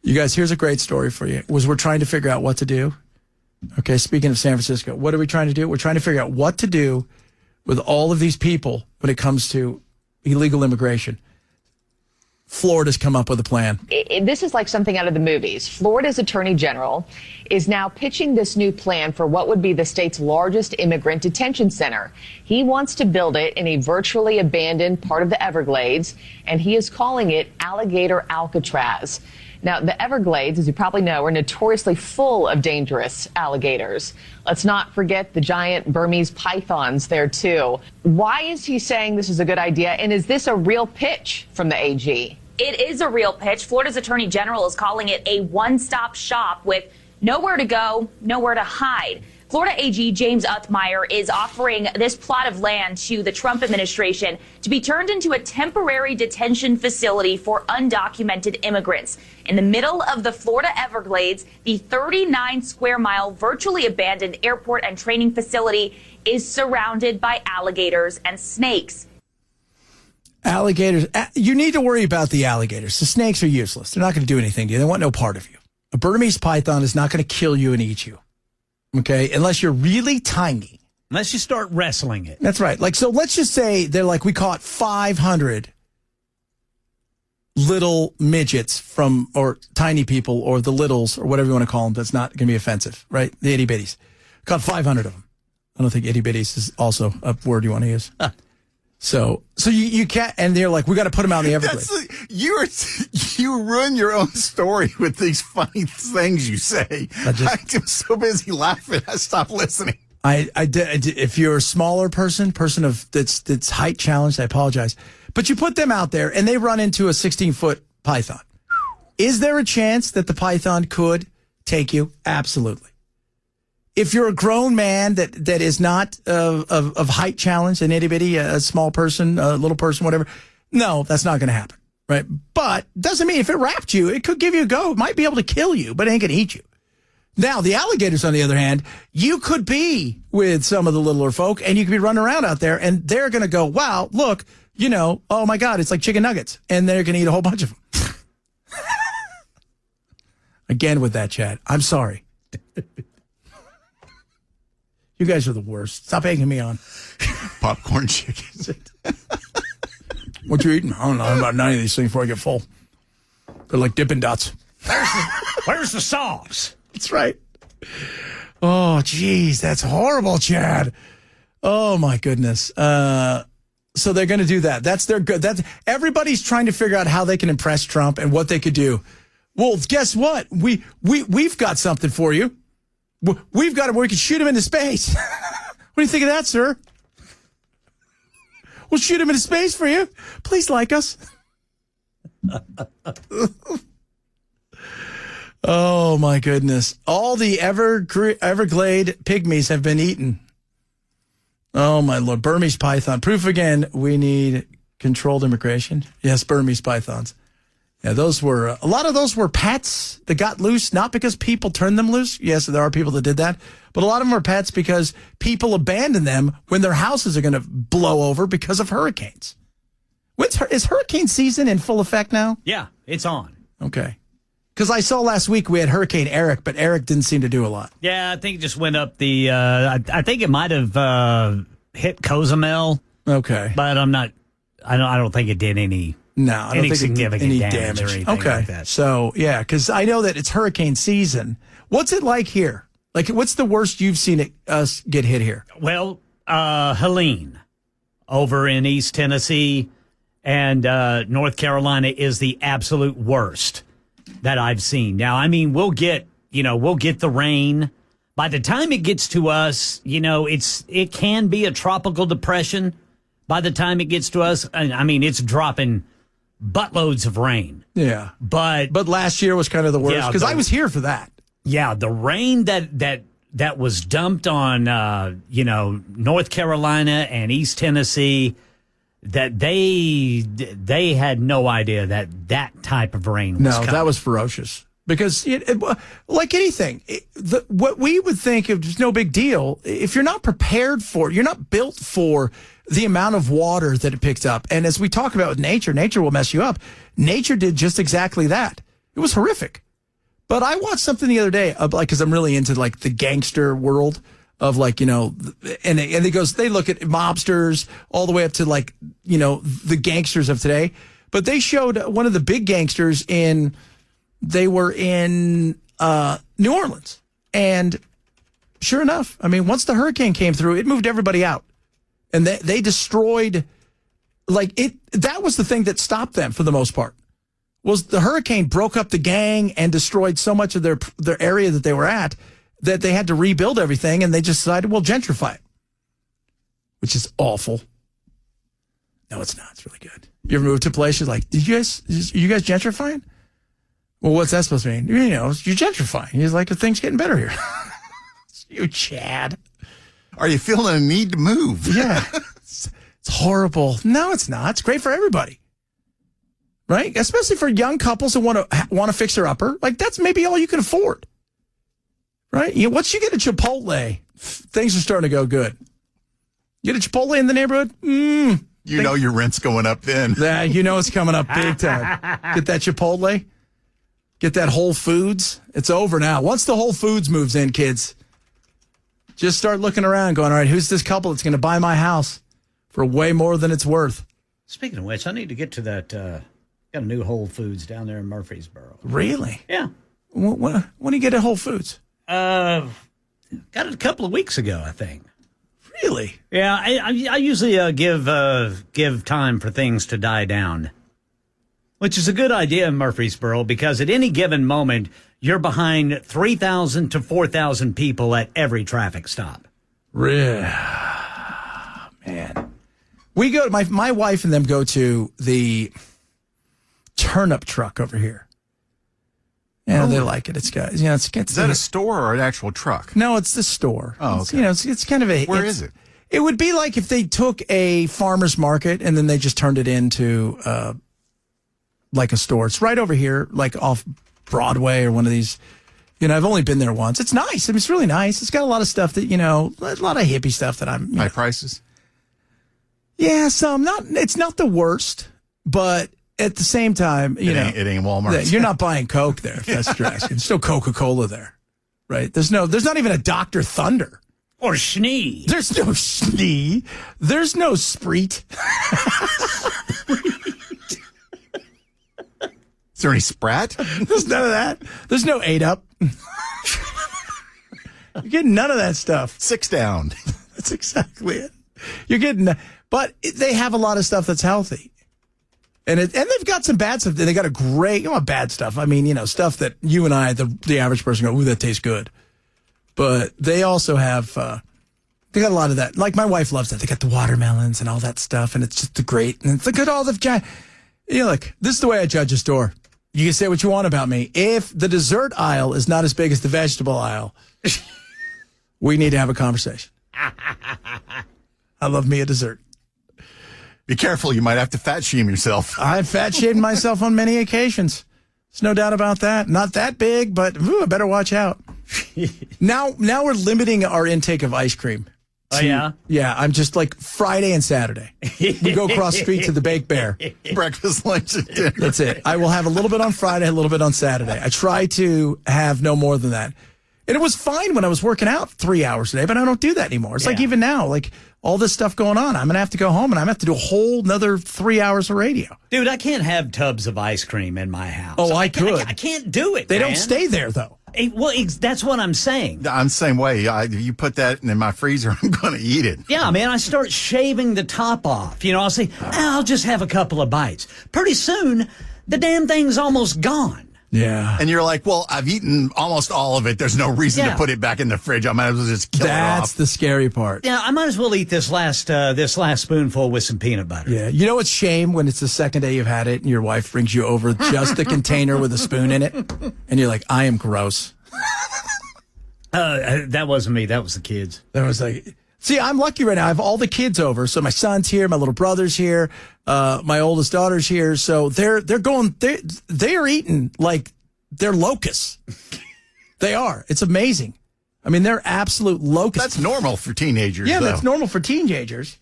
You guys, here's a great story for you. We're trying to figure out what to do. Okay, speaking of San Francisco, what are we trying to do? We're trying to figure out what to do with all of these people when it comes to illegal immigration. Florida's come up with a plan. This is like something out of the movies. Florida's attorney general is now pitching this new plan for what would be the state's largest immigrant detention center. He wants to build it in a virtually abandoned part of the Everglades, and he is calling it Alligator Alcatraz. Now, the Everglades, as you probably know, are notoriously full of dangerous alligators. Let's not forget the giant Burmese pythons there, too. Why is he saying this is a good idea, and is this a real pitch from the AG? It is a real pitch. Florida's attorney general is calling it a one-stop shop with nowhere to go, nowhere to hide. Florida AG James Uthmeyer is offering this plot of land to the Trump administration to be turned into a temporary detention facility for undocumented immigrants. In the middle of the Florida Everglades, the 39-square-mile virtually abandoned airport and training facility is surrounded by alligators and snakes. Alligators. You need to worry about the alligators. The snakes are useless. They're not going to do anything to you. They want no part of you. A Burmese python is not going to kill you and eat you. Okay, unless you're really tiny. Unless you start wrestling it. That's right. Like, so let's just say they're like, we caught 500 little midgets or tiny people, or the littles, or whatever you want to call them. That's not going to be offensive, right? The itty bitties. Caught 500 of them. I don't think itty bitties is also a word you want to use. So you can't, and they're like, we got to put them out in the Everglades. You ruin your own story with these funny things you say. I'm so busy laughing, I stopped listening. I did. If you're a smaller person that's height challenged, I apologize. But you put them out there, and they run into a 16-foot python. Is there a chance that the python could take you? Absolutely. If you're a grown man that is not of height challenge, an itty bitty, a small person, a little person, whatever, no, that's not going to happen, right? But doesn't mean if it wrapped you, it could give you a go. It might be able to kill you, but it ain't going to eat you. Now, the alligators, on the other hand, you could be with some of the littler folk, and you could be running around out there, and they're going to go, wow, look, oh my God, it's like chicken nuggets, and they're going to eat a whole bunch of them. Again with that, Chad. I'm sorry. You guys are the worst. Stop egging me on. Popcorn chicken. What you eating? I don't know. I'm about 90 of these things before I get full. They're like Dippin' Dots. Where's the sauce? That's right. Oh, geez. That's horrible, Chad. Oh, my goodness. So they're going to do that. That's their good. Everybody's trying to figure out how they can impress Trump and what they could do. Well, guess what? We've got something for you. We've got him where we can shoot him into space. What do you think of that, sir? We'll shoot him into space for you. Please like us. Oh, my goodness. All the Everglade pygmies have been eaten. Oh, my Lord. Burmese python. Proof again, we need controlled immigration. Yes, Burmese pythons. Yeah, a lot of those were pets that got loose, not because people turned them loose. Yes, there are people that did that. But a lot of them are pets because people abandon them when their houses are going to blow over because of hurricanes. Is hurricane season in full effect now? Yeah, it's on. Okay. Because I saw last week we had Hurricane Eric, but Eric didn't seem to do a lot. Yeah, I think it just went up the, I think it might have hit Cozumel. Okay. But I don't think it did any. No, I don't think significant any damage or anything like that. So, yeah, because I know that it's hurricane season. What's it like here? Like, what's the worst you've seen us get hit here? Well, Helene over in East Tennessee and North Carolina is the absolute worst that I've seen. Now, I mean, we'll get the rain. By the time it gets to us, it can be a tropical depression. By the time it gets to us, I mean, it's dropping buttloads of rain. Yeah. But last year was kind of the worst because I was here for that. Yeah, the rain that was dumped on North Carolina and East Tennessee, that they had no idea that type of rain was coming. That was ferocious. Because like anything, what we would think is no big deal, if you're not prepared for it, you're not built for the amount of water that it picks up. And as we talk about with nature will mess you up. Nature did just exactly that. It was horrific. But I watched something the other day, because I'm really into like the gangster world of like, and they look at mobsters all the way up to like, the gangsters of today. But they showed one of the big gangsters they were in New Orleans. And sure enough, I mean, once the hurricane came through, it moved everybody out. And they destroyed, that was the thing that stopped them for the most part. Was the hurricane broke up the gang and destroyed so much of their area that they were at that they had to rebuild everything, and they just decided, well, gentrify it, which is awful. No, it's not. It's really good. You ever moved to a place you're like, are you guys gentrifying? Well, what's that supposed to mean? You're gentrifying. He's like, the thing's getting better here. You Chad. Are you feeling a need to move? Yeah. It's horrible. No, it's not. It's great for everybody. Right? Especially for young couples who want to fix their upper. Like, that's maybe all you can afford. Right? Once you get a Chipotle, things are starting to go good. You get a Chipotle in the neighborhood? Your rent's going up then. Yeah, it's coming up big time. Get that Chipotle. Get that Whole Foods. It's over now. Once the Whole Foods moves in, kids, just start looking around going, all right, who's this couple that's going to buy my house for way more than it's worth? Speaking of which, I need to get to that. Got a new Whole Foods down there in Murfreesboro. Really? Yeah. When do you get at Whole Foods? Got it a couple of weeks ago, I think. Really? Yeah, I usually give time for things to die down, which is a good idea in Murfreesboro because at any given moment, you're behind 3,000 to 4,000 people at every traffic stop. Really? Man. We go, my wife and them go to the turnip truck over here. Yeah, they like it. It's got, is that a store or an actual truck? No, it's the store. Oh, okay. It's kind of a. Where is it? It would be like if they took a farmer's market and then they just turned it into like a store. It's right over here, like off Broadway or one of these. I've only been there once. It's nice. I mean, it's really nice. It's got a lot of stuff that, a lot of hippie stuff that I'm. High prices? Yeah, some. It's not the worst, but at the same time, it ain't Walmart. You're not buying Coke there, if that's what you're asking. There's no Coca-Cola there, right? There's not even a Dr. Thunder. Or Schnee. There's no Schnee. There's no Spreet. Is there any Sprat? There's none of that. There's no 8-Up. You're getting none of that stuff. 6 down. That's exactly it. You're getting, but they have a lot of stuff that's healthy. And they've got some bad stuff. They got a great, bad stuff. I mean, stuff that you and I, the average person, go, ooh, that tastes good. But they also have, they got a lot of that. Like my wife loves that. They got the watermelons and all that stuff, and it's just great. And it's look at all the, look, this is the way I judge a store. You can say what you want about me. If the dessert aisle is not as big as the vegetable aisle, we need to have a conversation. I love me a dessert. Be careful. You might have to fat shame yourself. I've fat shamed myself on many occasions. There's no doubt about that. Not that big, but I better watch out. Now we're limiting our intake of ice cream. Oh, yeah? Yeah, I'm just like Friday and Saturday. We go across the street to the Baked Bear. Breakfast, lunch, and dinner. That's it. I will have a little bit on Friday, a little bit on Saturday. I try to have no more than that. And it was fine when I was working out 3 hours a day, but I don't do that anymore. It's like even now, like all this stuff going on, I'm going to have to go home and I'm going to have to do a whole another 3 hours of radio. Dude, I can't have tubs of ice cream in my house. Oh, I could. I can't do it, They man. don't stay there, though. Well, that's what I'm saying. I'm the same way. You put that in my freezer, I'm going to eat it. Yeah, man, I start shaving the top off. I'll say, I'll just have a couple of bites. Pretty soon, the damn thing's almost gone. Yeah. And you're like, well, I've eaten almost all of it. There's no reason to put it back in the fridge. I might as well just kill it off. That's the scary part. Yeah, I might as well eat this last spoonful with some peanut butter. Yeah. You know, it's shame when it's the second day you've had it and your wife brings you over just a container with a spoon in it. And you're like, I am gross. That wasn't me. That was the kids. That was like, see, I'm lucky right now. I have all the kids over. So my son's here, my little brother's here, my oldest daughter's here. So they're eating like they're locusts. They are. It's amazing. I mean, they're absolute locusts. That's normal for teenagers. Yeah, though. that's normal for teenagers.